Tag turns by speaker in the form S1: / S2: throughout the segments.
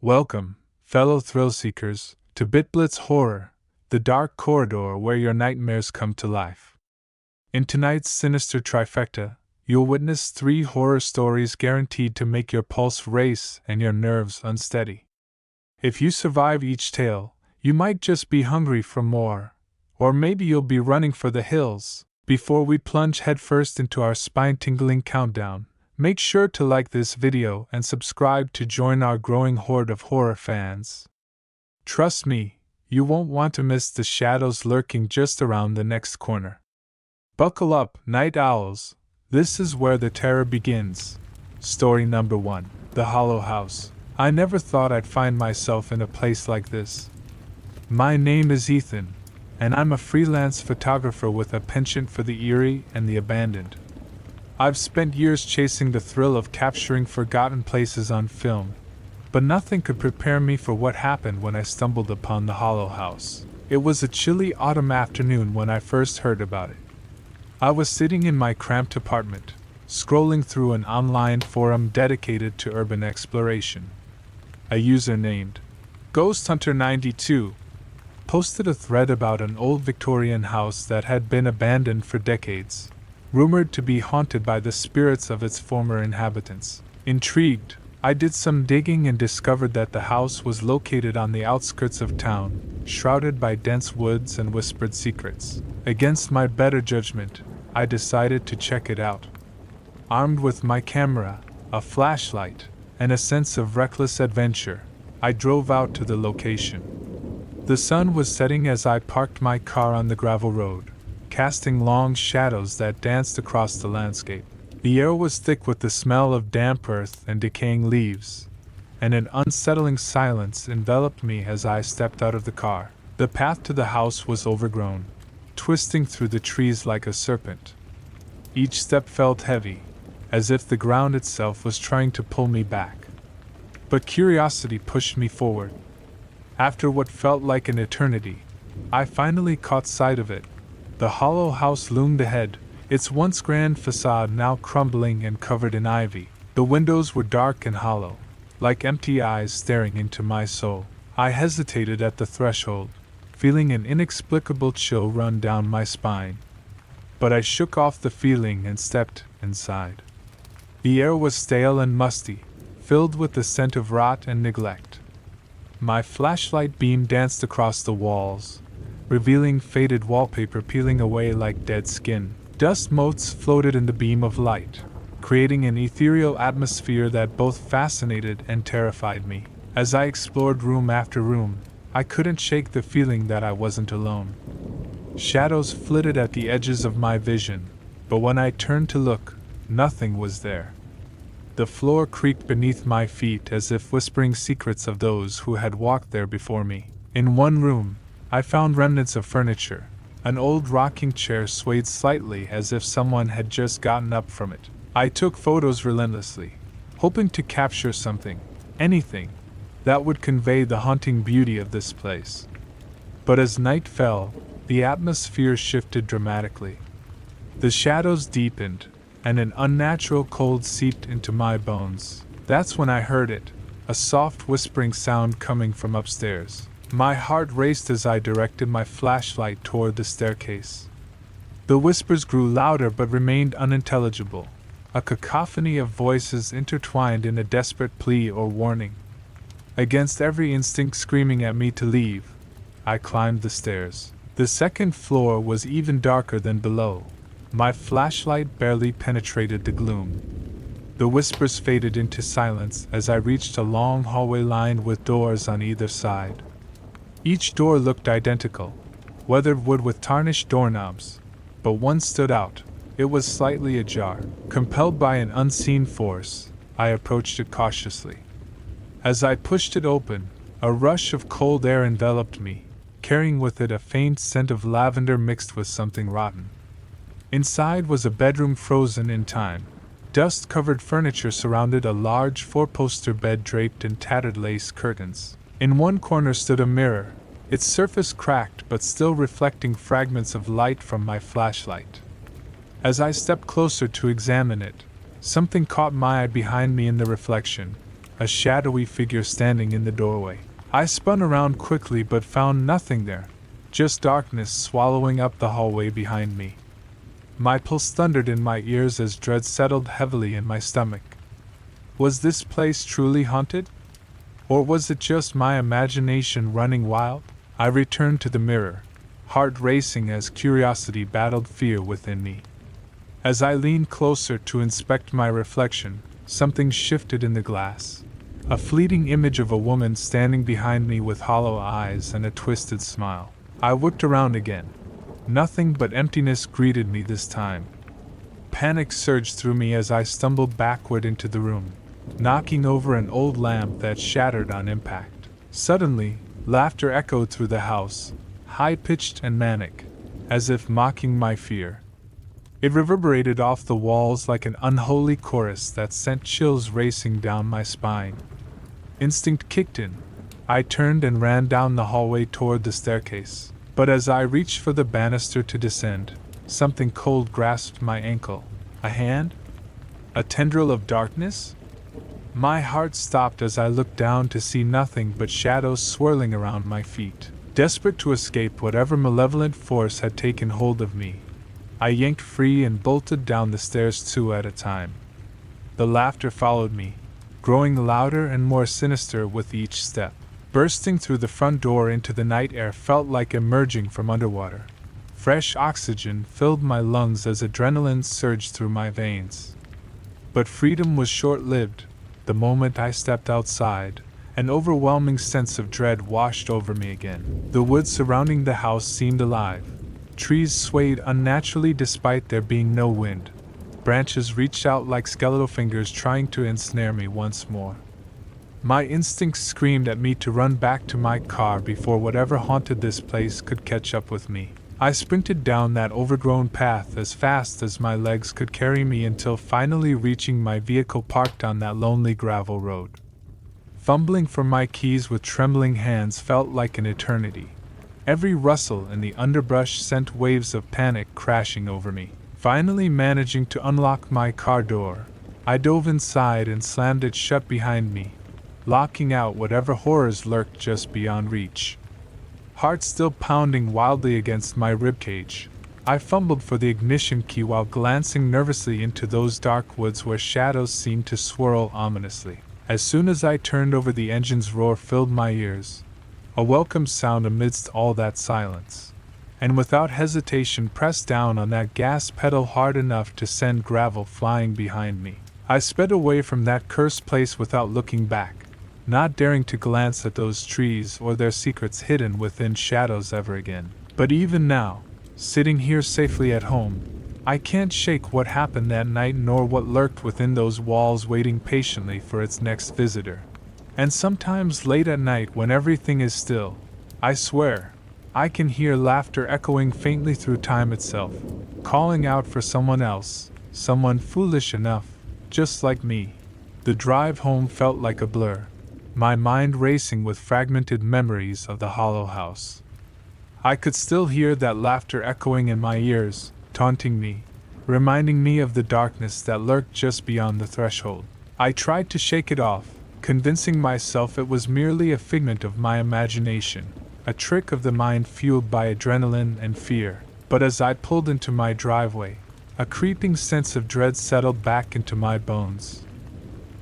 S1: Welcome, fellow thrill seekers, to BitBlitz Horror, the dark corridor where your nightmares come to life. In tonight's sinister trifecta, you'll witness 3 horror stories guaranteed to make your pulse race and your nerves unsteady. If you survive each tale, you might just be hungry for more, or maybe you'll be running for the hills. Before we plunge headfirst into our spine-tingling countdown, make sure to like this video and subscribe to join our growing horde of horror fans. Trust me, you won't want to miss the shadows lurking just around the next corner. Buckle up, night owls. This is where the terror begins. Story number 1, The Hollow House. I never thought I'd find myself in a place like this. My name is Ethan, and I'm a freelance photographer with a penchant for the eerie and the abandoned. I've spent years chasing the thrill of capturing forgotten places on film, but nothing could prepare me for what happened when I stumbled upon the Hollow House. It was a chilly autumn afternoon when I first heard about it. I was sitting in my cramped apartment, scrolling through an online forum dedicated to urban exploration. A user named GhostHunter92 posted a thread about an old Victorian house that had been abandoned for decades, rumored to be haunted by the spirits of its former inhabitants. Intrigued, I did some digging and discovered that the house was located on the outskirts of town, shrouded by dense woods and whispered secrets. Against my better judgment, I decided to check it out. Armed with my camera, a flashlight, and a sense of reckless adventure, I drove out to the location. The sun was setting as I parked my car on the gravel road, casting long shadows that danced across the landscape. The air was thick with the smell of damp earth and decaying leaves, and an unsettling silence enveloped me as I stepped out of the car. The path to the house was overgrown, twisting through the trees like a serpent. Each step felt heavy, as if the ground itself was trying to pull me back. But curiosity pushed me forward. After what felt like an eternity, I finally caught sight of it. The hollow house loomed ahead, its once grand facade now crumbling and covered in ivy. The windows were dark and hollow, like empty eyes staring into my soul. I hesitated at the threshold, feeling an inexplicable chill run down my spine. But I shook off the feeling and stepped inside. The air was stale and musty, filled with the scent of rot and neglect. My flashlight beam danced across the walls, revealing faded wallpaper peeling away like dead skin. Dust motes floated in the beam of light, creating an ethereal atmosphere that both fascinated and terrified me. As I explored room after room, I couldn't shake the feeling that I wasn't alone. Shadows flitted at the edges of my vision, but when I turned to look, nothing was there. The floor creaked beneath my feet as if whispering secrets of those who had walked there before me. In one room, I found remnants of furniture. An old rocking chair swayed slightly as if someone had just gotten up from it. I took photos relentlessly, hoping to capture something, anything, that would convey the haunting beauty of this place. But as night fell, the atmosphere shifted dramatically. The shadows deepened, and an unnatural cold seeped into my bones. That's when I heard it, a soft whispering sound coming from upstairs. My heart raced as I directed my flashlight toward the staircase. The whispers grew louder but remained unintelligible, a cacophony of voices intertwined in a desperate plea or warning. Against every instinct screaming at me to leave, I climbed the stairs. The second floor was even darker than below. My flashlight barely penetrated the gloom. The whispers faded into silence as I reached a long hallway lined with doors on either side. Each door looked identical, weathered wood with tarnished doorknobs, but one stood out. It was slightly ajar. Compelled by an unseen force, I approached it cautiously. As I pushed it open, a rush of cold air enveloped me, carrying with it a faint scent of lavender mixed with something rotten. Inside was a bedroom frozen in time. Dust-covered furniture surrounded a large four-poster bed draped in tattered lace curtains. In one corner stood a mirror, its surface cracked but still reflecting fragments of light from my flashlight. As I stepped closer to examine it, something caught my eye behind me in the reflection, a shadowy figure standing in the doorway. I spun around quickly but found nothing there, just darkness swallowing up the hallway behind me. My pulse thundered in my ears as dread settled heavily in my stomach. Was this place truly haunted? Or was it just my imagination running wild? I returned to the mirror, heart racing as curiosity battled fear within me. As I leaned closer to inspect my reflection, something shifted in the glass. A fleeting image of a woman standing behind me with hollow eyes and a twisted smile. I looked around again. Nothing but emptiness greeted me this time. Panic surged through me as I stumbled backward into the room, knocking over an old lamp that shattered on impact. Suddenly, laughter echoed through the house, high-pitched and manic, as if mocking my fear. It reverberated off the walls like an unholy chorus that sent chills racing down my spine. Instinct kicked in. I turned and ran down the hallway toward the staircase. But as I reached for the banister to descend, something cold grasped my ankle. A hand? A tendril of darkness? My heart stopped as I looked down to see nothing but shadows swirling around my feet. Desperate to escape whatever malevolent force had taken hold of me, I yanked free and bolted down the stairs 2 at a time. The laughter followed me, growing louder and more sinister with each step. Bursting through the front door into the night air felt like emerging from underwater. Fresh oxygen filled my lungs as adrenaline surged through my veins. But freedom was short-lived. The moment I stepped outside, an overwhelming sense of dread washed over me again. The woods surrounding the house seemed alive. Trees swayed unnaturally despite there being no wind. Branches reached out like skeletal fingers trying to ensnare me once more. My instincts screamed at me to run back to my car before whatever haunted this place could catch up with me. I sprinted down that overgrown path as fast as my legs could carry me until finally reaching my vehicle parked on that lonely gravel road. Fumbling for my keys with trembling hands felt like an eternity. Every rustle in the underbrush sent waves of panic crashing over me. Finally managing to unlock my car door, I dove inside and slammed it shut behind me, locking out whatever horrors lurked just beyond reach. Heart still pounding wildly against my ribcage, I fumbled for the ignition key while glancing nervously into those dark woods where shadows seemed to swirl ominously. As soon as I turned over, the engine's roar filled my ears, a welcome sound amidst all that silence, and without hesitation pressed down on that gas pedal hard enough to send gravel flying behind me. I sped away from that cursed place without looking back, not daring to glance at those trees or their secrets hidden within shadows ever again. But even now, sitting here safely at home, I can't shake what happened that night nor what lurked within those walls waiting patiently for its next visitor. And sometimes late at night when everything is still, I swear, I can hear laughter echoing faintly through time itself, calling out for someone else, someone foolish enough, just like me. The drive home felt like a blur, my mind racing with fragmented memories of the hollow house. I could still hear that laughter echoing in my ears, taunting me, reminding me of the darkness that lurked just beyond the threshold. I tried to shake it off, convincing myself it was merely a figment of my imagination, a trick of the mind fueled by adrenaline and fear. But as I pulled into my driveway, a creeping sense of dread settled back into my bones.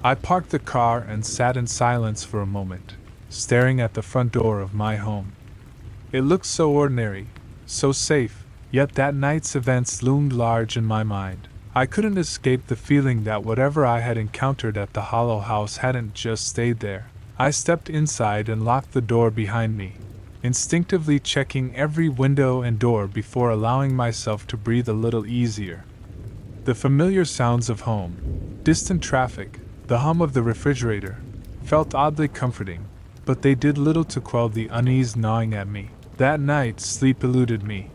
S1: I parked the car and sat in silence for a moment, staring at the front door of my home. It looked so ordinary, so safe, yet that night's events loomed large in my mind. I couldn't escape the feeling that whatever I had encountered at the hollow house hadn't just stayed there. I stepped inside and locked the door behind me, instinctively checking every window and door before allowing myself to breathe a little easier. The familiar sounds of home, distant traffic, the hum of the refrigerator, felt oddly comforting, but they did little to quell the unease gnawing at me. That night, sleep eluded me.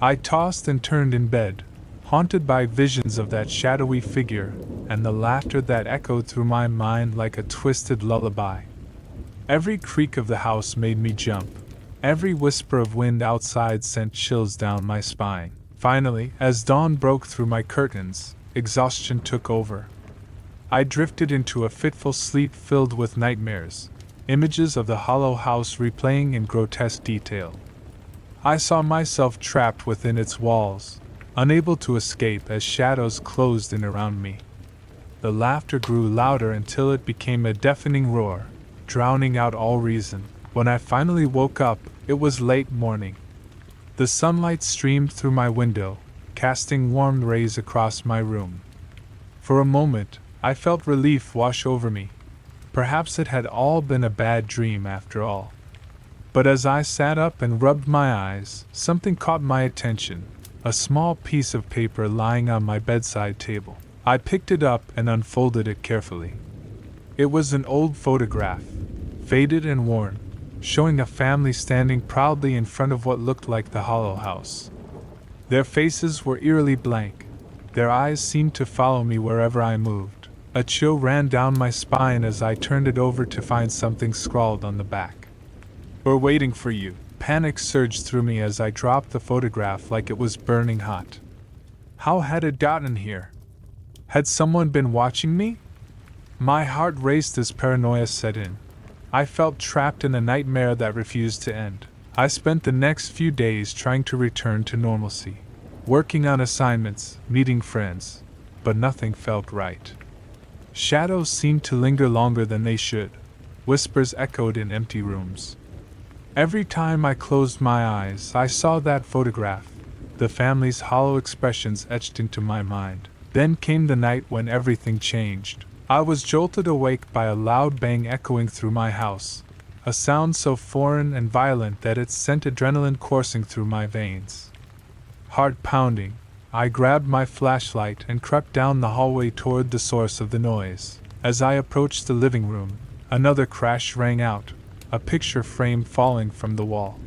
S1: I tossed and turned in bed, haunted by visions of that shadowy figure and the laughter that echoed through my mind like a twisted lullaby. Every creak of the house made me jump. Every whisper of wind outside sent chills down my spine. Finally, as dawn broke through my curtains, exhaustion took over. I drifted into a fitful sleep filled with nightmares, images of the hollow house replaying in grotesque detail. I saw myself trapped within its walls, unable to escape as shadows closed in around me. The laughter grew louder until it became a deafening roar, drowning out all reason. When I finally woke up, it was late morning. The sunlight streamed through my window, casting warm rays across my room. For a moment, I felt relief wash over me. Perhaps it had all been a bad dream after all. But as I sat up and rubbed my eyes, something caught my attention, a small piece of paper lying on my bedside table. I picked it up and unfolded it carefully. It was an old photograph, faded and worn, showing a family standing proudly in front of what looked like the hollow house. Their faces were eerily blank. Their eyes seemed to follow me wherever I moved. A chill ran down my spine as I turned it over to find something scrawled on the back. "We're waiting for you." Panic surged through me as I dropped the photograph like it was burning hot. How had it gotten here? Had someone been watching me? My heart raced as paranoia set in. I felt trapped in a nightmare that refused to end. I spent the next few days trying to return to normalcy, working on assignments, meeting friends, but nothing felt right. Shadows seemed to linger longer than they should. Whispers echoed in empty rooms. Every time I closed my eyes, I saw that photograph, the family's hollow expressions etched into my mind. Then came the night when everything changed. I was jolted awake by a loud bang echoing through my house, a sound so foreign and violent that it sent adrenaline coursing through my veins. Heart pounding, I grabbed my flashlight and crept down the hallway toward the source of the noise. As I approached the living room, another crash rang out, a picture frame falling from the wall.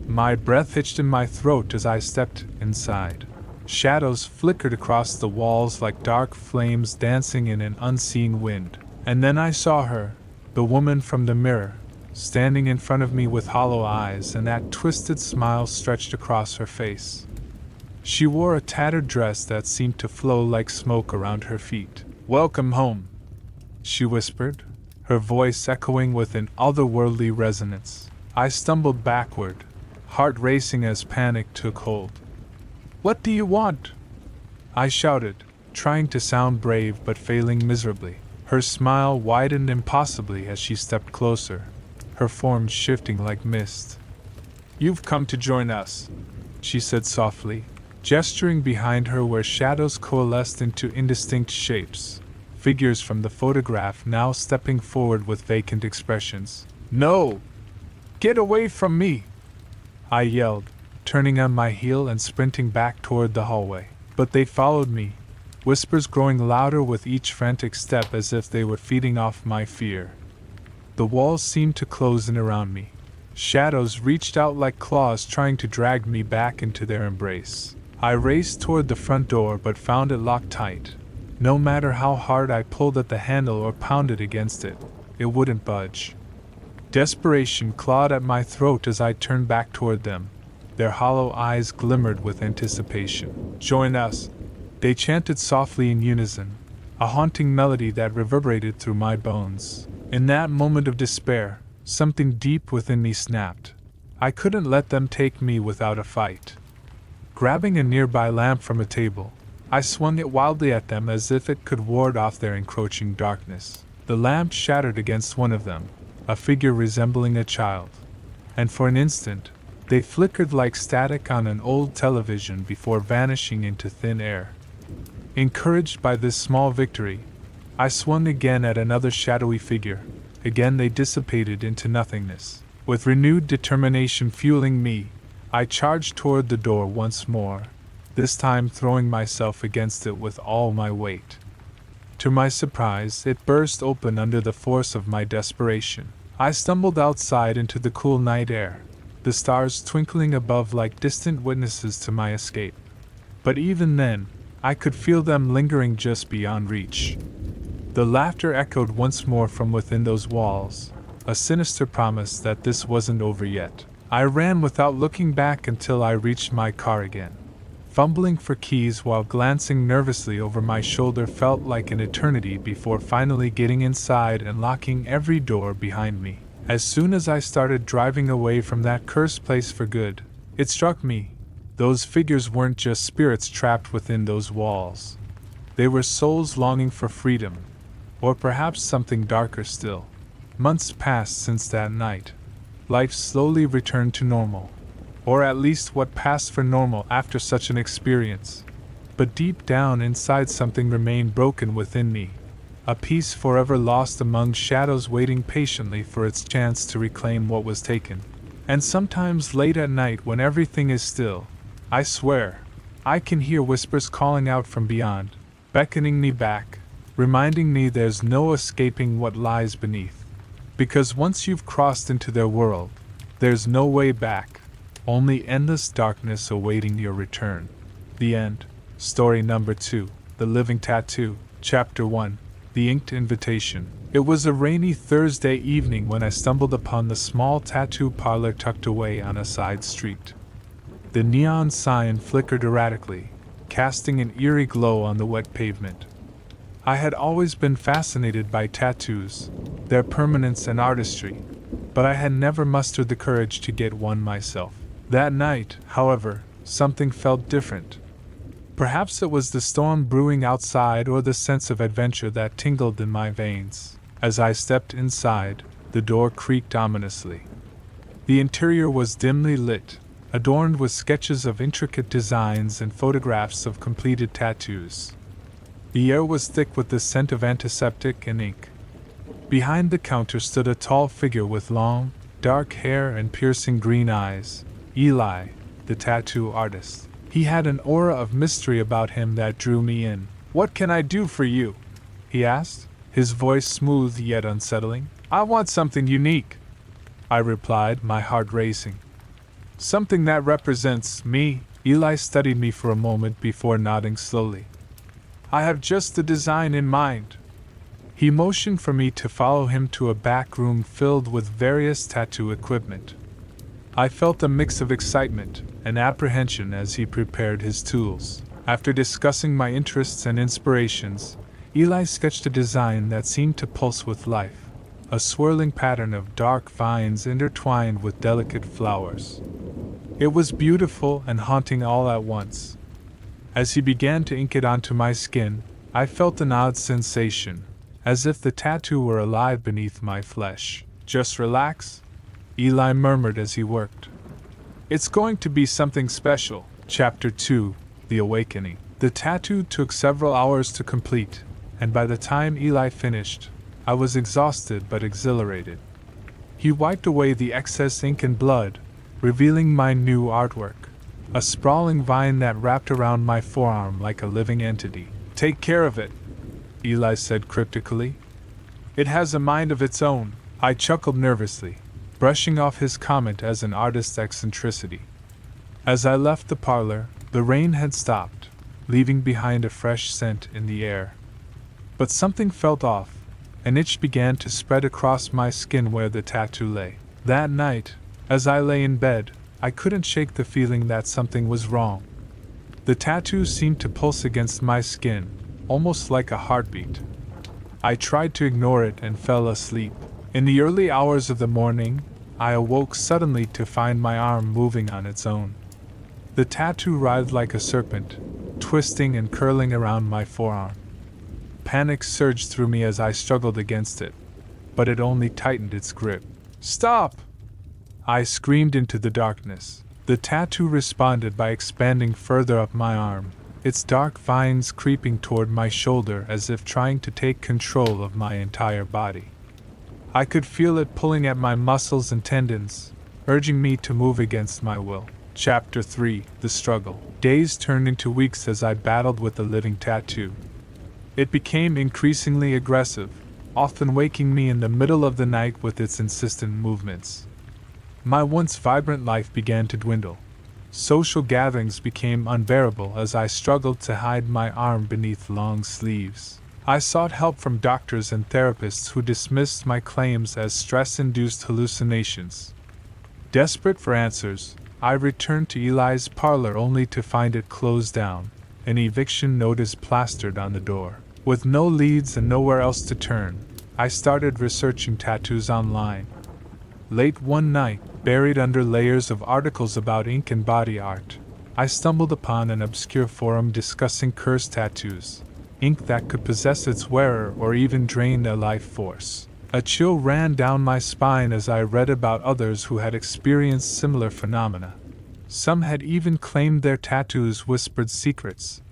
S1: My breath hitched in my throat as I stepped inside. Shadows flickered across the walls like dark flames dancing in an unseen wind. And then I saw her, the woman from the mirror, standing in front of me with hollow eyes and that twisted smile stretched across her face. She wore a tattered dress that seemed to flow like smoke around her feet. "Welcome home," she whispered, her voice echoing with an otherworldly resonance. I stumbled backward, heart racing as panic took hold. "What do you want?" I shouted, trying to sound brave but failing miserably. Her smile widened impossibly as she stepped closer, her form shifting like mist. "You've come to join us," she said softly, gesturing behind her where shadows coalesced into indistinct shapes, figures from the photograph now stepping forward with vacant expressions. "No! Get away from me!" I yelled, turning on my heel and sprinting back toward the hallway. But they followed me, whispers growing louder with each frantic step as if they were feeding off my fear. The walls seemed to close in around me. Shadows reached out like claws trying to drag me back into their embrace. I raced toward the front door but found it locked tight. No matter how hard I pulled at the handle or pounded against it, it wouldn't budge. Desperation clawed at my throat as I turned back toward them. Their hollow eyes glimmered with anticipation. "Join us," they chanted softly in unison, a haunting melody that reverberated through my bones. In that moment of despair, something deep within me snapped. I couldn't let them take me without a fight. Grabbing a nearby lamp from a table, I swung it wildly at them as if it could ward off their encroaching darkness. The lamp shattered against one of them, a figure resembling a child, and for an instant, they flickered like static on an old television before vanishing into thin air. Encouraged by this small victory, I swung again at another shadowy figure. Again they dissipated into nothingness. With renewed determination fueling me, I charged toward the door once more, this time throwing myself against it with all my weight. To my surprise, it burst open under the force of my desperation. I stumbled outside into the cool night air, the stars twinkling above like distant witnesses to my escape. But even then, I could feel them lingering just beyond reach. The laughter echoed once more from within those walls, a sinister promise that this wasn't over yet. I ran without looking back until I reached my car again. Fumbling for keys while glancing nervously over my shoulder felt like an eternity before finally getting inside and locking every door behind me. As soon as I started driving away from that cursed place for good, it struck me, those figures weren't just spirits trapped within those walls. They were souls longing for freedom, or perhaps something darker still. Months passed since that night. Life slowly returned to normal. Or at least what passed for normal after such an experience. But deep down inside something remained broken within me. A piece forever lost among shadows waiting patiently for its chance to reclaim what was taken. And sometimes late at night when everything is still, I swear, I can hear whispers calling out from beyond, beckoning me back, reminding me there's no escaping what lies beneath. Because once you've crossed into their world, there's no way back. Only endless darkness awaiting your return. The end. Story number 2. The Living Tattoo. Chapter 1. The Inked Invitation. It was a rainy Thursday evening when I stumbled upon the small tattoo parlor tucked away on a side street. The neon sign flickered erratically, casting an eerie glow on the wet pavement. I had always been fascinated by tattoos, their permanence and artistry, but I had never mustered the courage to get one myself. That night, however, something felt different. Perhaps it was the storm brewing outside or the sense of adventure that tingled in my veins. As I stepped inside, the door creaked ominously. The interior was dimly lit, adorned with sketches of intricate designs and photographs of completed tattoos. The air was thick with the scent of antiseptic and ink. Behind the counter stood a tall figure with long, dark hair and piercing green eyes. Eli, the tattoo artist. He had an aura of mystery about him that drew me in. "What can I do for you?" he asked, his voice smooth yet unsettling. "I want something unique," I replied, my heart racing. "Something that represents me." Eli studied me for a moment before nodding slowly. "I have just the design in mind." He motioned for me to follow him to a back room filled with various tattoo equipment. I felt a mix of excitement and apprehension as he prepared his tools. After discussing my interests and inspirations, Eli sketched a design that seemed to pulse with life, a swirling pattern of dark vines intertwined with delicate flowers. It was beautiful and haunting all at once. As he began to ink it onto my skin, I felt an odd sensation, as if the tattoo were alive beneath my flesh. "Just relax," Eli murmured as he worked. "It's going to be something special." Chapter 2. The Awakening. The tattoo took several hours to complete, and by the time Eli finished, I was exhausted but exhilarated. He wiped away the excess ink and blood, revealing my new artwork, a sprawling vine that wrapped around my forearm like a living entity. "Take care of it," Eli said cryptically. "It has a mind of its own." I chuckled nervously, brushing off his comment as an artist's eccentricity. As I left the parlor, the rain had stopped, leaving behind a fresh scent in the air. But something felt off. An itch began to spread across my skin where the tattoo lay. That night, as I lay in bed, I couldn't shake the feeling that something was wrong. The tattoo seemed to pulse against my skin, almost like a heartbeat. I tried to ignore it and fell asleep. In the early hours of the morning, I awoke suddenly to find my arm moving on its own. The tattoo writhed like a serpent, twisting and curling around my forearm. Panic surged through me as I struggled against it, but it only tightened its grip. "Stop!" I screamed into the darkness. The tattoo responded by expanding further up my arm, its dark vines creeping toward my shoulder as if trying to take control of my entire body. I could feel it pulling at my muscles and tendons, urging me to move against my will. Chapter 3. The Struggle. Days turned into weeks as I battled with the living tattoo. It became increasingly aggressive, often waking me in the middle of the night with its insistent movements. My once vibrant life began to dwindle. Social gatherings became unbearable as I struggled to hide my arm beneath long sleeves. I sought help from doctors and therapists who dismissed my claims as stress-induced hallucinations. Desperate for answers, I returned to Eli's parlor only to find it closed down, an eviction notice plastered on the door. With no leads and nowhere else to turn, I started researching tattoos online. Late one night, buried under layers of articles about ink and body art, I stumbled upon an obscure forum discussing cursed tattoos, ink that could possess its wearer or even drain their life force. A chill ran down my spine as I read about others who had experienced similar phenomena. Some had even claimed their tattoos whispered secrets,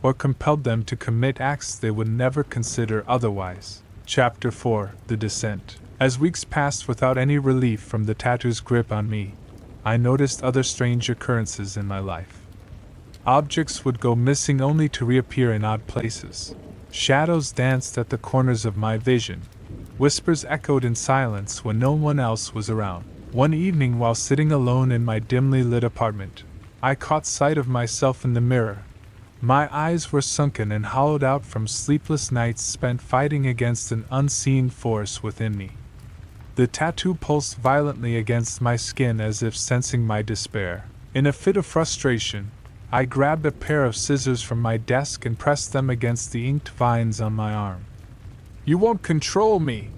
S1: or compelled them to commit acts they would never consider otherwise. Chapter 4: The Descent. As weeks passed without any relief from the tattoo's grip on me, I noticed other strange occurrences in my life. Objects would go missing only to reappear in odd places. Shadows danced at the corners of my vision. Whispers echoed in silence when no one else was around. One evening, while sitting alone in my dimly lit apartment, I caught sight of myself in the mirror. My eyes were sunken and hollowed out from sleepless nights spent fighting against an unseen force within me. The tattoo pulsed violently against my skin as if sensing my despair. In a fit of frustration, I grabbed a pair of scissors from my desk and pressed them against the inked vines on my arm. "You won't control me!"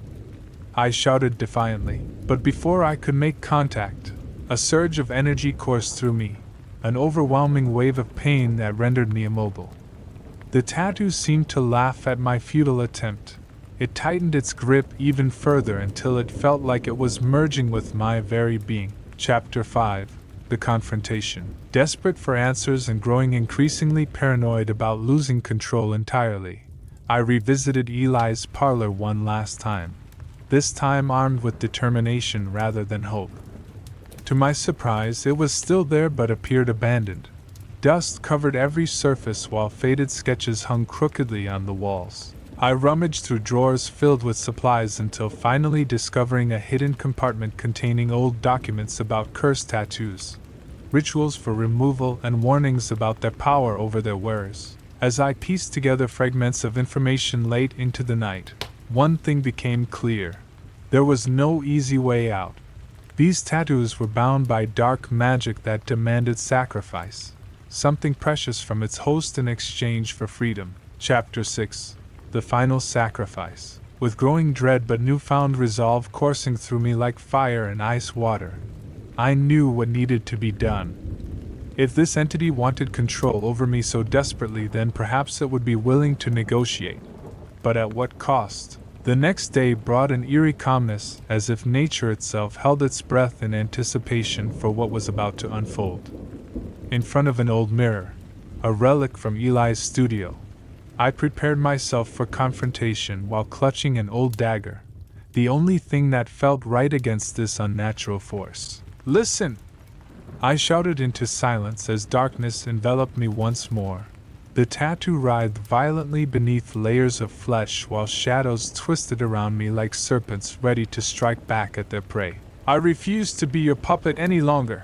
S1: I shouted defiantly, but before I could make contact, a surge of energy coursed through me, an overwhelming wave of pain that rendered me immobile. The tattoo seemed to laugh at my futile attempt. It tightened its grip even further until it felt like it was merging with my very being. Chapter 5: The Confrontation. Desperate for answers and growing increasingly paranoid about losing control entirely, I revisited Eli's parlor one last time, this time armed with determination rather than hope. To my surprise, it was still there but appeared abandoned. Dust covered every surface while faded sketches hung crookedly on the walls. I rummaged through drawers filled with supplies until finally discovering a hidden compartment containing old documents about cursed tattoos, rituals for removal, and warnings about their power over their wearers. As I pieced together fragments of information late into the night, one thing became clear. There was no easy way out. These tattoos were bound by dark magic that demanded sacrifice, something precious from its host in exchange for freedom. Chapter 6: The Final Sacrifice. With growing dread but newfound resolve coursing through me like fire and ice water, I knew what needed to be done. If this entity wanted control over me so desperately, then perhaps it would be willing to negotiate. But at what cost? The next day brought an eerie calmness, as if nature itself held its breath in anticipation for what was about to unfold. In front of an old mirror, a relic from Eli's studio, I prepared myself for confrontation while clutching an old dagger, the only thing that felt right against this unnatural force. "Listen!" I shouted into silence as darkness enveloped me once more. The tattoo writhed violently beneath layers of flesh while shadows twisted around me like serpents ready to strike back at their prey. "I refuse to be your puppet any longer.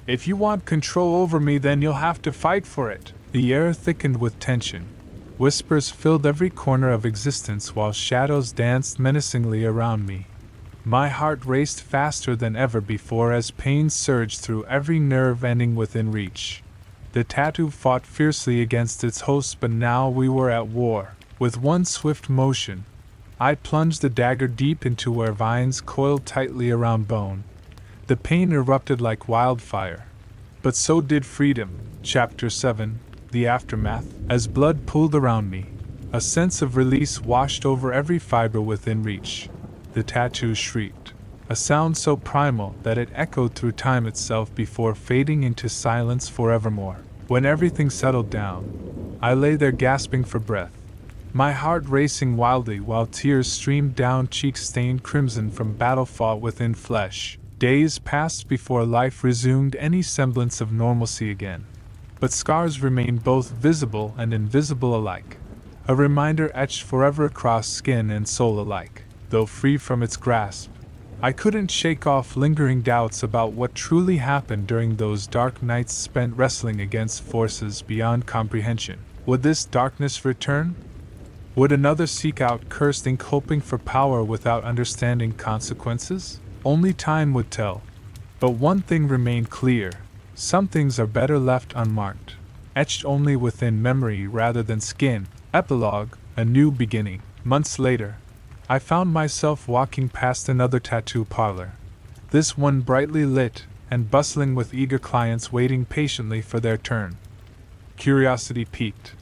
S1: If you want control over me, then you'll have to fight for it." The air thickened with tension. Whispers filled every corner of existence while shadows danced menacingly around me. My heart raced faster than ever before as pain surged through every nerve ending within reach. The tattoo fought fiercely against its host, but now we were at war. With one swift motion, I plunged the dagger deep into where vines coiled tightly around bone. The pain erupted like wildfire, but so did freedom. Chapter 7: The Aftermath. As blood pooled around me, a sense of release washed over every fiber within reach. The tattoo shrieked, a sound so primal that it echoed through time itself before fading into silence forevermore. When everything settled down, I lay there gasping for breath, my heart racing wildly while tears streamed down cheeks stained crimson from battle fought within flesh. Days passed before life resumed any semblance of normalcy again. But scars remained both visible and invisible alike, a reminder etched forever across skin and soul alike. Though free from its grasp, I couldn't shake off lingering doubts about what truly happened during those dark nights spent wrestling against forces beyond comprehension. Would this darkness return? Would another seek out cursed ink hoping for power without understanding consequences? Only time would tell. But one thing remained clear: some things are better left unmarked, etched only within memory rather than skin. Epilogue: A new beginning. Months later, I found myself walking past another tattoo parlor, this one brightly lit and bustling with eager clients waiting patiently for their turn. Curiosity piqued.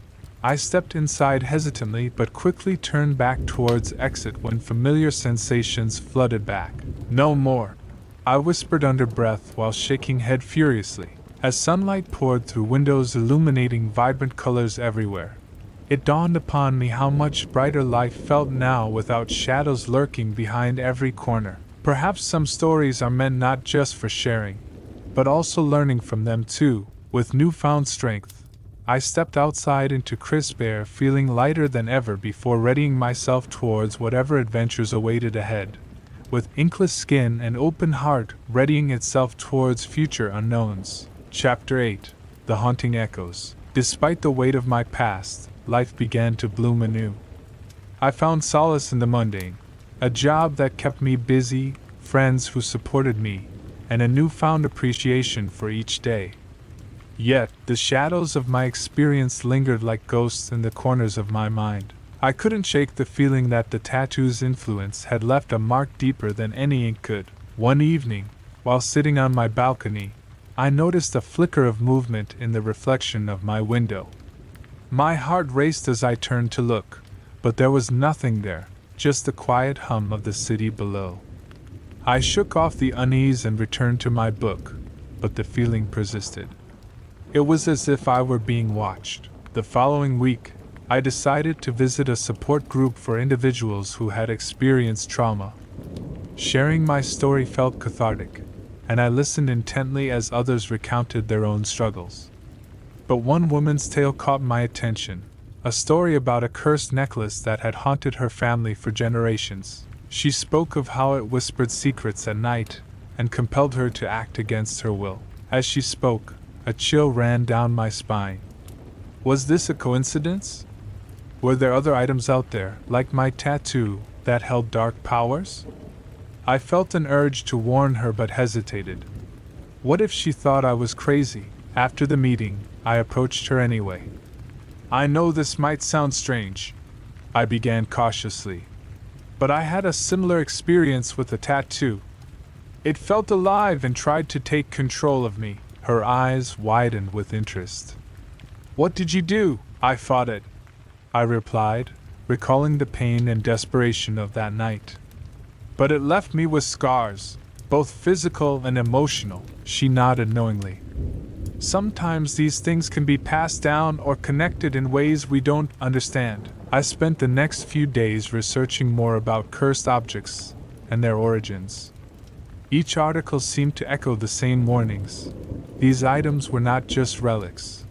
S1: I stepped inside hesitantly but quickly turned back towards exit when familiar sensations flooded back. "No more," I whispered under breath while shaking head furiously. As sunlight poured through windows illuminating vibrant colors everywhere, it dawned upon me how much brighter life felt now without shadows lurking behind every corner. Perhaps some stories are meant not just for sharing, but also learning from them too. With newfound strength, I stepped outside into crisp air, feeling lighter than ever before, readying myself towards whatever adventures awaited ahead. With inkless skin and open heart, readying itself towards future unknowns. Chapter 8: The Haunting Echoes. Despite the weight of my past, life began to bloom anew. I found solace in the mundane, a job that kept me busy, friends who supported me, and a newfound appreciation for each day. Yet, the shadows of my experience lingered like ghosts in the corners of my mind. I couldn't shake the feeling that the tattoo's influence had left a mark deeper than any ink could. One evening, while sitting on my balcony, I noticed a flicker of movement in the reflection of my window. My heart raced as I turned to look, but there was nothing there, just the quiet hum of the city below. I shook off the unease and returned to my book, but the feeling persisted. It was as if I were being watched. The following week, I decided to visit a support group for individuals who had experienced trauma. Sharing my story felt cathartic, and I listened intently as others recounted their own struggles. But one woman's tale caught my attention, a story about a cursed necklace that had haunted her family for generations. She spoke of how it whispered secrets at night and compelled her to act against her will. As she spoke, a chill ran down my spine. Was this a coincidence? Were there other items out there, like my tattoo, that held dark powers? I felt an urge to warn her but hesitated. What if she thought I was crazy? After the meeting, I approached her anyway. "I know this might sound strange," I began cautiously, "but I had a similar experience with a tattoo. It felt alive and tried to take control of me." Her eyes widened with interest. "What did you do?" "I fought it," I replied, recalling the pain and desperation of that night. "But it left me with scars, both physical and emotional." She nodded knowingly. "Sometimes these things can be passed down or connected in ways we don't understand." I spent the next few days researching more about cursed objects and their origins. Each article seemed to echo the same warnings. These items were not just relics.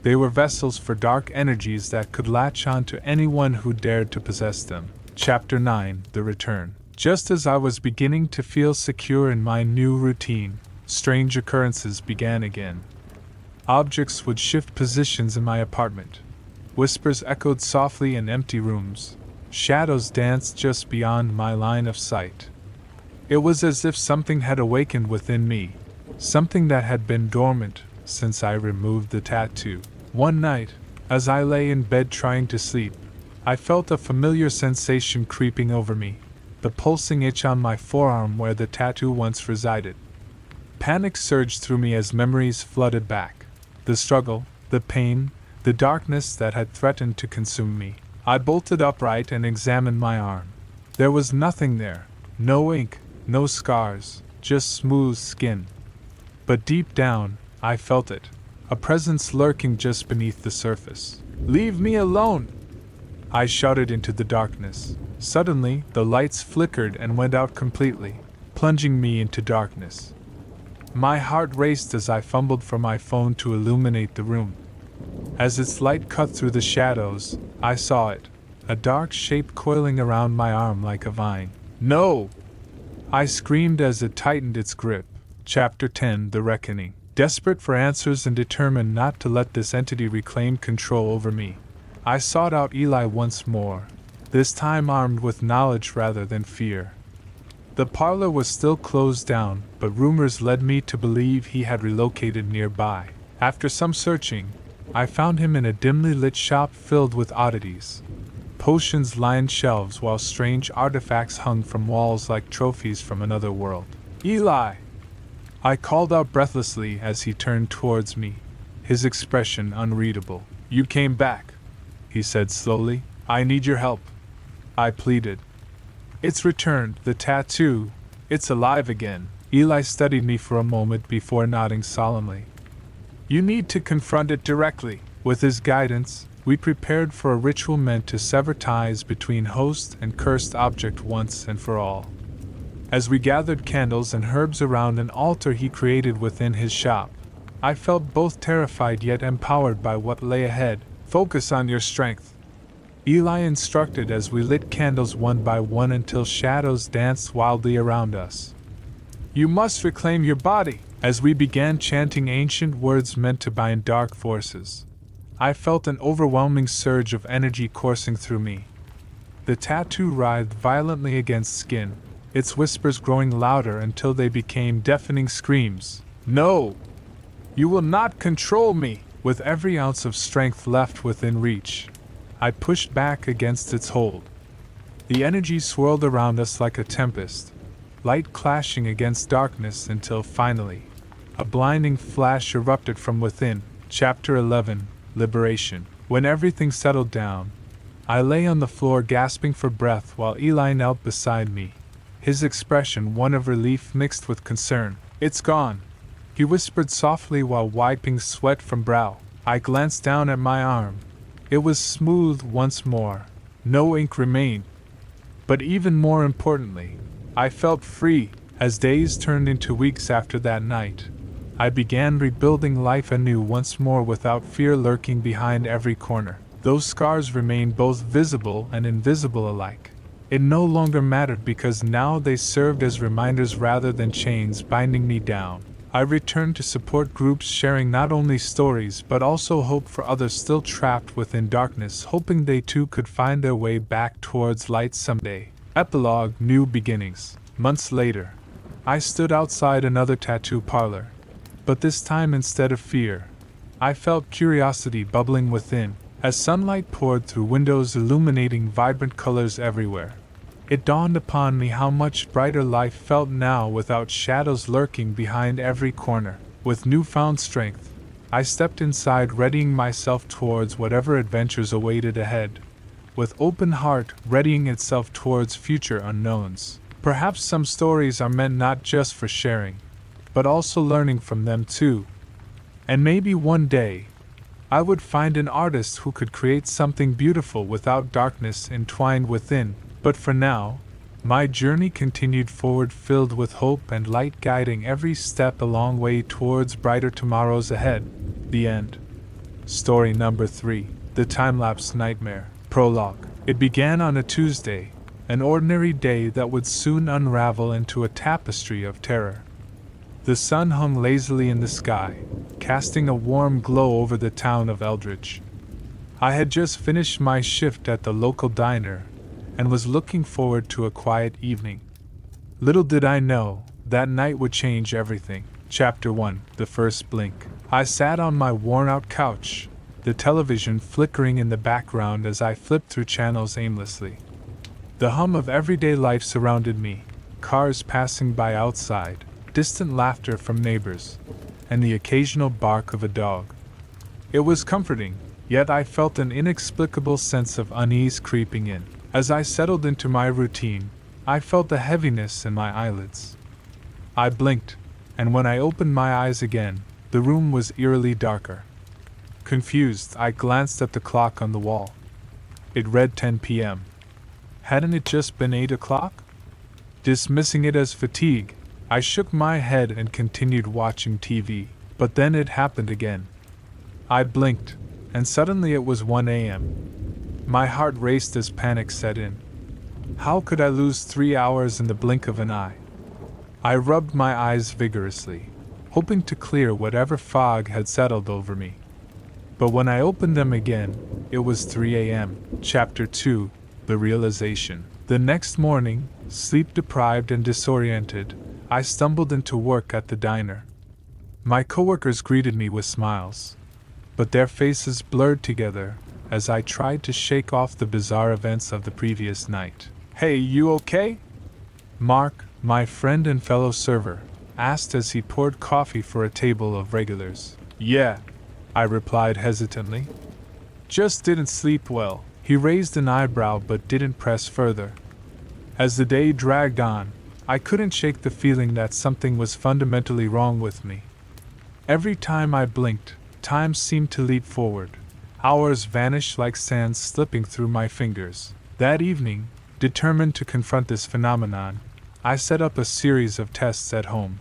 S1: They were vessels for dark energies that could latch on to anyone who dared to possess them. Chapter 9: The Return. Just as I was beginning to feel secure in my new routine, strange occurrences began again. Objects would shift positions in my apartment. Whispers echoed softly in empty rooms. Shadows danced just beyond my line of sight. It was as if something had awakened within me, something that had been dormant since I removed the tattoo. One night, as I lay in bed trying to sleep, I felt a familiar sensation creeping over me, the pulsing itch on my forearm where the tattoo once resided. Panic surged through me as memories flooded back. The struggle, the pain, the darkness that had threatened to consume me. I bolted upright and examined my arm. There was nothing there, no ink, no scars, just smooth skin. But deep down, I felt it, a presence lurking just beneath the surface. "Leave me alone!" I shouted into the darkness. Suddenly, the lights flickered and went out completely, plunging me into darkness. My heart raced as I fumbled for my phone to illuminate the room. As its light cut through the shadows, I saw it, a dark shape coiling around my arm like a vine. "No!" I screamed as it tightened its grip. Chapter 10: The Reckoning. Desperate for answers and determined not to let this entity reclaim control over me, I sought out Eli once more, this time armed with knowledge rather than fear. The parlor was still closed down, but rumors led me to believe he had relocated nearby. After some searching, I found him in a dimly lit shop filled with oddities. Potions lined shelves while strange artifacts hung from walls like trophies from another world. "Eli!" I called out breathlessly as he turned towards me, his expression unreadable. "You came back," he said slowly. "I need your help," I pleaded. "It's returned, the tattoo. It's alive again." Eli studied me for a moment before nodding solemnly. "You need to confront it directly." With his guidance, we prepared for a ritual meant to sever ties between host and cursed object once and for all. As we gathered candles and herbs around an altar he created within his shop, I felt both terrified yet empowered by what lay ahead. "Focus on your strength," Eli instructed as we lit candles one by one until shadows danced wildly around us. "You must reclaim your body." As we began chanting ancient words meant to bind dark forces, I felt an overwhelming surge of energy coursing through me. The tattoo writhed violently against skin, its whispers growing louder until they became deafening screams. "No! You will not control me!" With every ounce of strength left within reach, I pushed back against its hold. The energy swirled around us like a tempest, light clashing against darkness until finally, a blinding flash erupted from within. Chapter 11, Liberation. When everything settled down, I lay on the floor gasping for breath while Eli knelt beside me, his expression one of relief mixed with concern. "It's gone," he whispered softly while wiping sweat from brow. I glanced down at my arm. It was smooth once more. No ink remained. But even more importantly, I felt free. As days turned into weeks after that night, I began rebuilding life anew once more without fear lurking behind every corner. Those scars remained both visible and invisible alike. It no longer mattered because now they served as reminders rather than chains binding me down. I returned to support groups sharing not only stories but also hope for others still trapped within darkness, hoping they too could find their way back towards light someday. Epilogue: New Beginnings. Months later, I stood outside another tattoo parlor. But this time, instead of fear, I felt curiosity bubbling within, as sunlight poured through windows illuminating vibrant colors everywhere. It dawned upon me how much brighter life felt now without shadows lurking behind every corner. With newfound strength, I stepped inside, readying myself towards whatever adventures awaited ahead, with open heart readying itself towards future unknowns. Perhaps some stories are meant not just for sharing, but also learning from them too. And maybe one day, I would find an artist who could create something beautiful without darkness entwined within. But for now, my journey continued forward, filled with hope and light guiding every step a long way towards brighter tomorrows ahead. The end. Story number 3. The Time-Lapse Nightmare. Prologue. It began on a Tuesday, an ordinary day that would soon unravel into a tapestry of terror. The sun hung lazily in the sky, casting a warm glow over the town of Eldridge. I had just finished my shift at the local diner, and was looking forward to a quiet evening. Little did I know, that night would change everything. Chapter 1. The First Blink. I sat on my worn-out couch, the television flickering in the background as I flipped through channels aimlessly. The hum of everyday life surrounded me, cars passing by outside, distant laughter from neighbors, and the occasional bark of a dog. It was comforting, yet I felt an inexplicable sense of unease creeping in. As I settled into my routine, I felt a heaviness in my eyelids. I blinked, and when I opened my eyes again, the room was eerily darker. Confused, I glanced at the clock on the wall. It read 10 p.m. Hadn't it just been 8 o'clock? Dismissing it as fatigue, I shook my head and continued watching TV. But then it happened again. I blinked, and suddenly it was 1 a.m. My heart raced as panic set in. How could I lose 3 hours in the blink of an eye? I rubbed my eyes vigorously, hoping to clear whatever fog had settled over me. But when I opened them again, it was 3 a.m. Chapter 2. The Realization. The next morning, sleep-deprived and disoriented, I stumbled into work at the diner. My coworkers greeted me with smiles, but their faces blurred together as I tried to shake off the bizarre events of the previous night. "Hey, you okay?" Mark, my friend and fellow server, asked as he poured coffee for a table of regulars. "Yeah," I replied hesitantly. "Just didn't sleep well." He raised an eyebrow but didn't press further. As the day dragged on, I couldn't shake the feeling that something was fundamentally wrong with me. Every time I blinked, time seemed to leap forward. Hours vanished like sand slipping through my fingers. That evening, determined to confront this phenomenon, I set up a series of tests at home.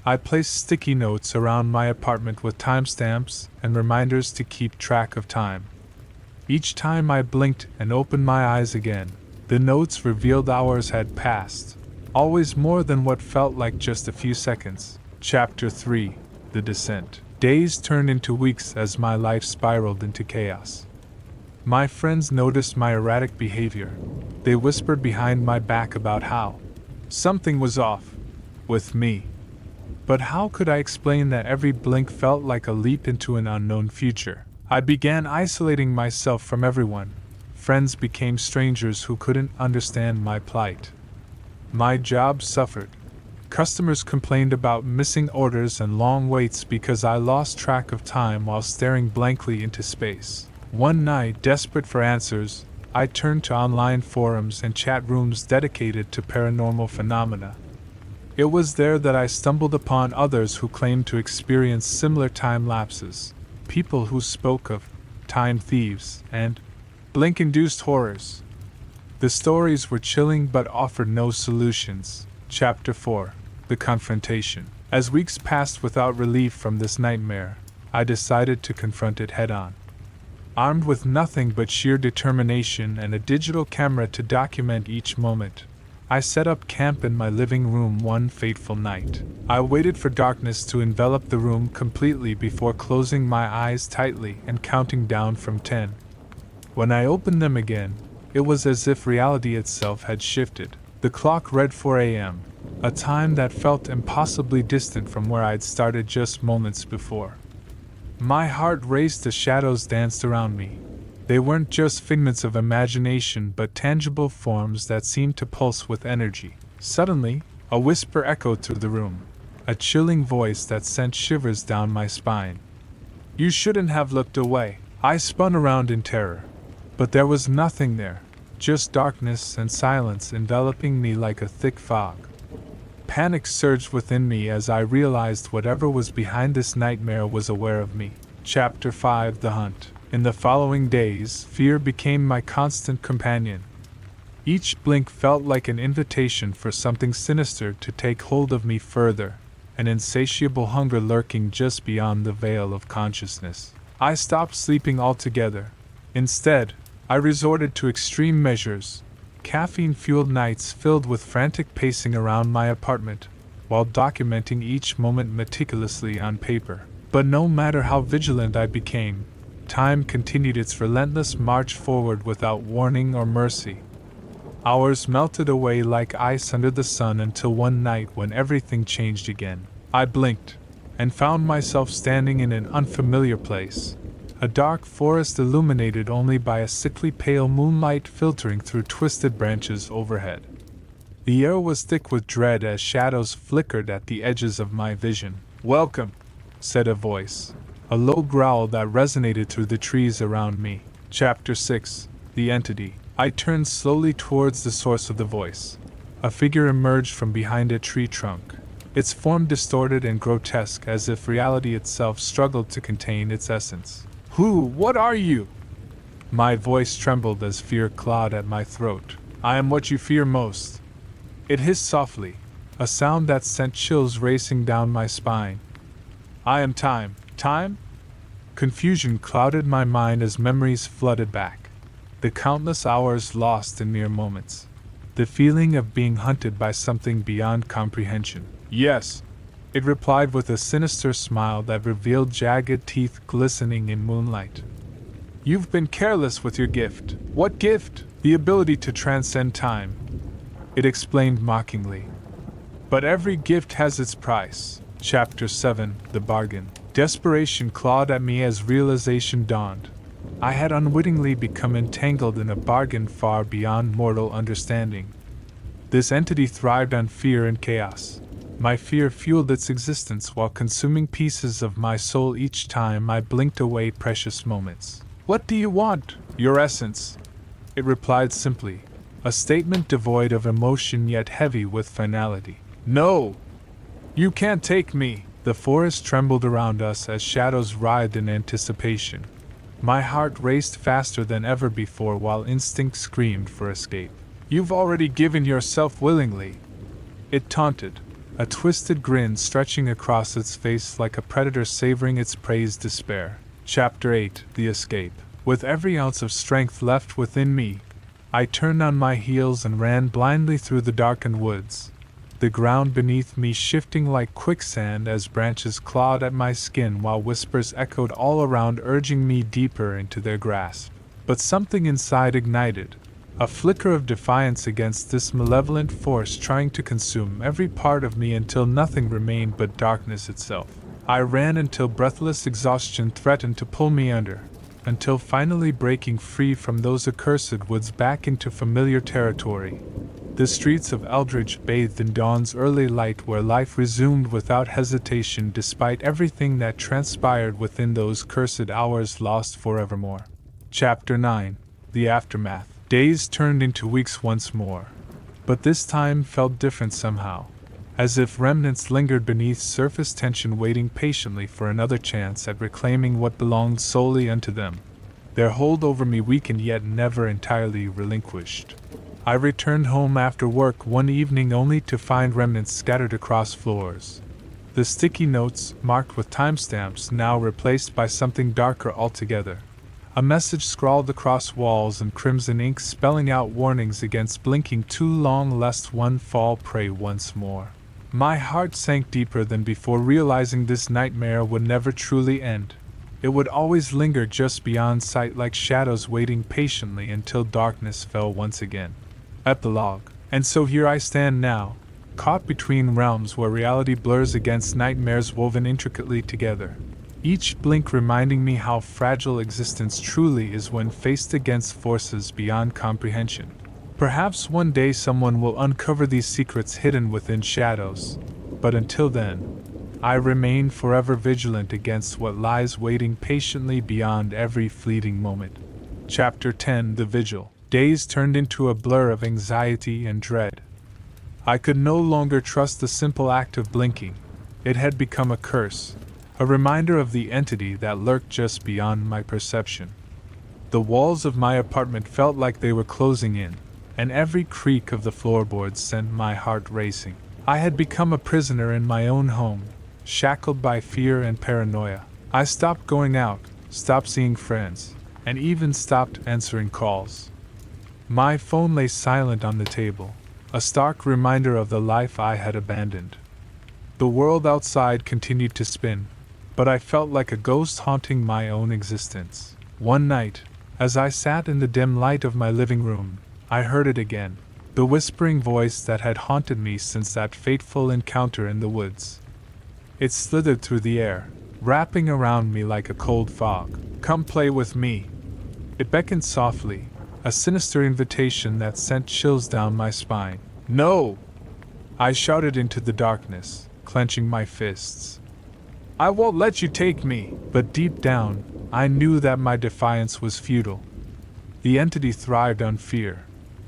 S1: I placed sticky notes around my apartment with timestamps and reminders to keep track of time. Each time I blinked and opened my eyes again, the notes revealed hours had passed, always more than what felt like just a few seconds. Chapter 3: The Descent. Days turned into weeks as my life spiraled into chaos. My friends noticed my erratic behavior. They whispered behind my back about how something was off with me. But how could I explain that every blink felt like a leap into an unknown future? I began isolating myself from everyone. Friends became strangers who couldn't understand my plight. My job suffered. Customers complained about missing orders and long waits because I lost track of time while staring blankly into space. One night, desperate for answers, I turned to online forums and chat rooms dedicated to paranormal phenomena. It was there that I stumbled upon others who claimed to experience similar time lapses, people who spoke of time thieves and blink-induced horrors. The stories were chilling but offered no solutions. Chapter 4: The Confrontation. As weeks passed without relief from this nightmare, I decided to confront it head-on. Armed with nothing but sheer determination and a digital camera to document each moment, I set up camp in my living room one fateful night. I waited for darkness to envelop the room completely before closing my eyes tightly and counting down from 10. When I opened them again, it was as if reality itself had shifted. The clock read 4 a.m., a time that felt impossibly distant from where I'd started just moments before. My heart raced as shadows danced around me. They weren't just figments of imagination but tangible forms that seemed to pulse with energy. Suddenly, a whisper echoed through the room, a chilling voice that sent shivers down my spine. "You shouldn't have looked away." I spun around in terror, but there was nothing there, just darkness and silence enveloping me like a thick fog. Panic surged within me as I realized whatever was behind this nightmare was aware of me. Chapter 5: The Hunt. In the following days, fear became my constant companion. Each blink felt like an invitation for something sinister to take hold of me further, an insatiable hunger lurking just beyond the veil of consciousness. I stopped sleeping altogether. Instead, I resorted to extreme measures, caffeine-fueled nights filled with frantic pacing around my apartment, while documenting each moment meticulously on paper. But no matter how vigilant I became, time continued its relentless march forward without warning or mercy. Hours melted away like ice under the sun until one night when everything changed again. I blinked, and found myself standing in an unfamiliar place. A dark forest illuminated only by a sickly pale moonlight filtering through twisted branches overhead. The air was thick with dread as shadows flickered at the edges of my vision. "Welcome," said a voice, a low growl that resonated through the trees around me. Chapter 6: The Entity. I turned slowly towards the source of the voice. A figure emerged from behind a tree trunk, its form distorted and grotesque as if reality itself struggled to contain its essence. What are you?" My voice trembled as fear clawed at my throat. "I am what you fear most." It hissed softly, a sound that sent chills racing down my spine. "I am time." Time? Confusion clouded my mind as memories flooded back. The countless hours lost in mere moments. The feeling of being hunted by something beyond comprehension. "Yes," it replied with a sinister smile that revealed jagged teeth glistening in moonlight. "You've been careless with your gift." "What gift?" The ability to transcend time, it explained mockingly. But every gift has its price. Chapter 7, The Bargain. Desperation clawed at me as realization dawned. I had unwittingly become entangled in a bargain far beyond mortal understanding. This entity thrived on fear and chaos. My fear fueled its existence while consuming pieces of my soul each time I blinked away precious moments. "What do you want?" "Your essence," it replied simply, a statement devoid of emotion yet heavy with finality. "No! You can't take me!" The forest trembled around us as shadows writhed in anticipation. My heart raced faster than ever before while instinct screamed for escape. "You've already given yourself willingly," it taunted, a twisted grin stretching across its face like a predator savoring its prey's despair. Chapter 8, The Escape. With every ounce of strength left within me, I turned on my heels and ran blindly through the darkened woods, the ground beneath me shifting like quicksand as branches clawed at my skin while whispers echoed all around urging me deeper into their grasp. But something inside ignited, a flicker of defiance against this malevolent force trying to consume every part of me until nothing remained but darkness itself. I ran until breathless exhaustion threatened to pull me under, until finally breaking free from those accursed woods back into familiar territory. The streets of Eldridge bathed in dawn's early light where life resumed without hesitation despite everything that transpired within those cursed hours lost forevermore. Chapter 9, The Aftermath. Days turned into weeks once more, but this time felt different somehow, as if remnants lingered beneath surface tension waiting patiently for another chance at reclaiming what belonged solely unto them. Their hold over me weakened yet never entirely relinquished. I returned home after work one evening only to find remnants scattered across floors. The sticky notes, marked with timestamps, now replaced by something darker altogether. A message scrawled across walls in crimson ink spelling out warnings against blinking too long lest one fall prey once more. My heart sank deeper than before, realizing this nightmare would never truly end. It would always linger just beyond sight like shadows waiting patiently until darkness fell once again. Epilogue. And so here I stand now, caught between realms where reality blurs against nightmares woven intricately together. Each blink reminding me how fragile existence truly is when faced against forces beyond comprehension. Perhaps one day someone will uncover these secrets hidden within shadows, but until then, I remain forever vigilant against what lies waiting patiently beyond every fleeting moment. Chapter 10, The Vigil. Days turned into a blur of anxiety and dread. I could no longer trust the simple act of blinking. It had become a curse, a reminder of the entity that lurked just beyond my perception. The walls of my apartment felt like they were closing in, and every creak of the floorboards sent my heart racing. I had become a prisoner in my own home, shackled by fear and paranoia. I stopped going out, stopped seeing friends, and even stopped answering calls. My phone lay silent on the table, a stark reminder of the life I had abandoned. The world outside continued to spin, but I felt like a ghost haunting my own existence. One night, as I sat in the dim light of my living room, I heard it again, the whispering voice that had haunted me since that fateful encounter in the woods. It slithered through the air, wrapping around me like a cold fog. "Come play with me," it beckoned softly, a sinister invitation that sent chills down my spine. "No!" I shouted into the darkness, clenching my fists. "I won't let you take me!" But deep down, I knew that my defiance was futile. The entity thrived on fear.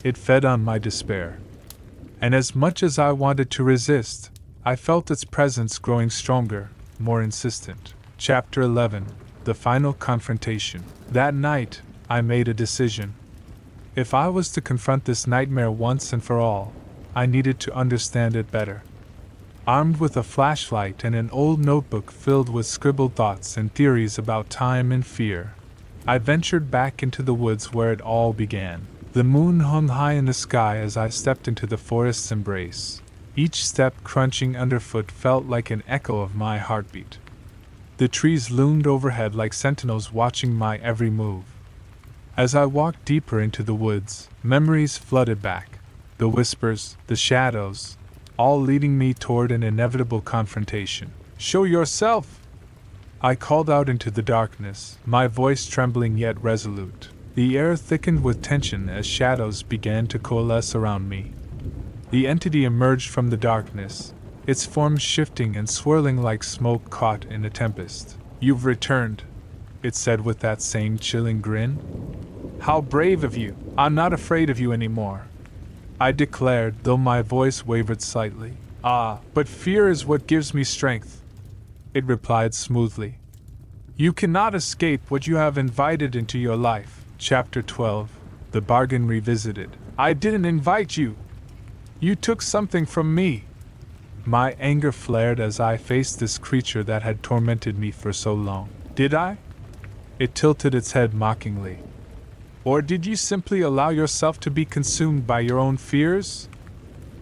S1: It fed on my despair. And as much as I wanted to resist, I felt its presence growing stronger, more insistent. Chapter 11, The Final Confrontation. That night, I made a decision. If I was to confront this nightmare once and for all, I needed to understand it better. Armed with a flashlight and an old notebook filled with scribbled thoughts and theories about time and fear, I ventured back into the woods where it all began. The moon hung high in the sky as I stepped into the forest's embrace. Each step crunching underfoot felt like an echo of my heartbeat. The trees loomed overhead like sentinels watching my every move. As I walked deeper into the woods, memories flooded back. The whispers, the shadows, all leading me toward an inevitable confrontation. "Show yourself!" I called out into the darkness, my voice trembling yet resolute. The air thickened with tension as shadows began to coalesce around me. The entity emerged from the darkness, its form shifting and swirling like smoke caught in a tempest. "You've returned," it said with that same chilling grin. "How brave of you! I'm not afraid of you anymore," I declared, though my voice wavered slightly. "Ah, but fear is what gives me strength," it replied smoothly. "You cannot escape what you have invited into your life." Chapter 12. The Bargain Revisited. "I didn't invite you. You took something from me." My anger flared as I faced this creature that had tormented me for so long. "Did I?" It tilted its head mockingly. "Or did you simply allow yourself to be consumed by your own fears?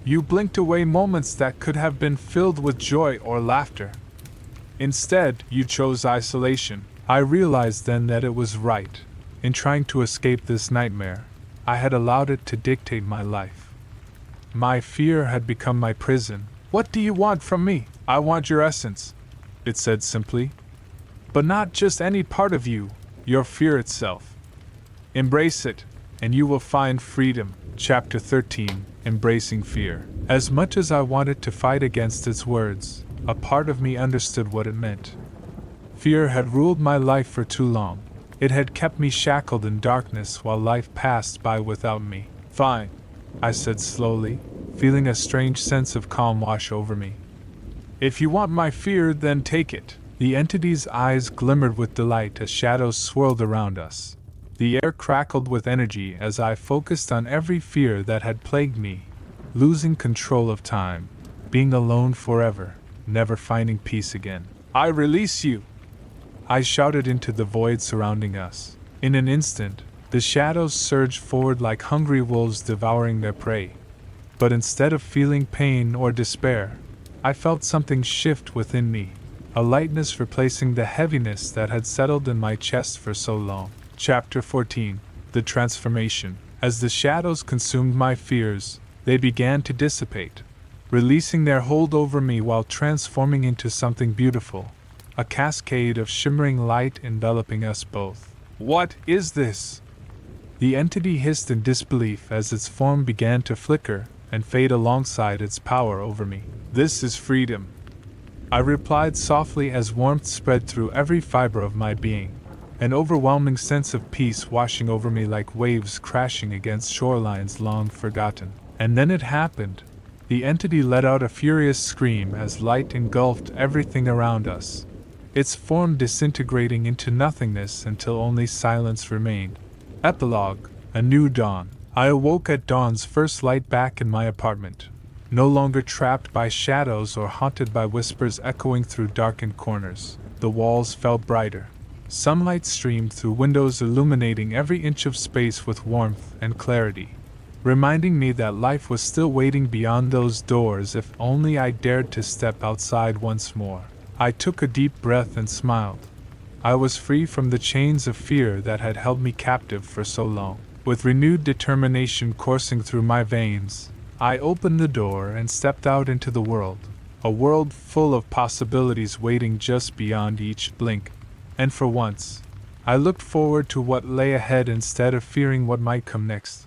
S1: You blinked away moments that could have been filled with joy or laughter. Instead, you chose isolation." I realized then that it was right. In trying to escape this nightmare, I had allowed it to dictate my life. My fear had become my prison. "What do you want from me?" "I want your essence," it said simply. "But not just any part of you, your fear itself. Embrace it, and you will find freedom." Chapter 13. Embracing Fear. As much as I wanted to fight against its words, a part of me understood what it meant. Fear had ruled my life for too long. It had kept me shackled in darkness while life passed by without me. "Fine," I said slowly, feeling a strange sense of calm wash over me. "If you want my fear, then take it." The entity's eyes glimmered with delight as shadows swirled around us. The air crackled with energy as I focused on every fear that had plagued me. Losing control of time, being alone forever, never finding peace again. "I release you!" I shouted into the void surrounding us. In an instant, the shadows surged forward like hungry wolves devouring their prey. But instead of feeling pain or despair, I felt something shift within me, a lightness replacing the heaviness that had settled in my chest for so long. Chapter 14. The Transformation. As the shadows consumed my fears, they began to dissipate, releasing their hold over me while transforming into something beautiful, a cascade of shimmering light enveloping us both. "What is this?" The entity hissed in disbelief as its form began to flicker and fade alongside its power over me. "This is freedom," I replied softly as warmth spread through every fiber of my being, an overwhelming sense of peace washing over me like waves crashing against shorelines long forgotten. And then it happened. The entity let out a furious scream as light engulfed everything around us, its form disintegrating into nothingness until only silence remained. Epilogue. A New Dawn. I awoke at dawn's first light back in my apartment, no longer trapped by shadows or haunted by whispers echoing through darkened corners. The walls felt brighter. Sunlight streamed through windows, illuminating every inch of space with warmth and clarity, reminding me that life was still waiting beyond those doors if only I dared to step outside once more. I took a deep breath and smiled. I was free from the chains of fear that had held me captive for so long. With renewed determination coursing through my veins, I opened the door and stepped out into the world, a world full of possibilities waiting just beyond each blink. And for once, I looked forward to what lay ahead instead of fearing what might come next.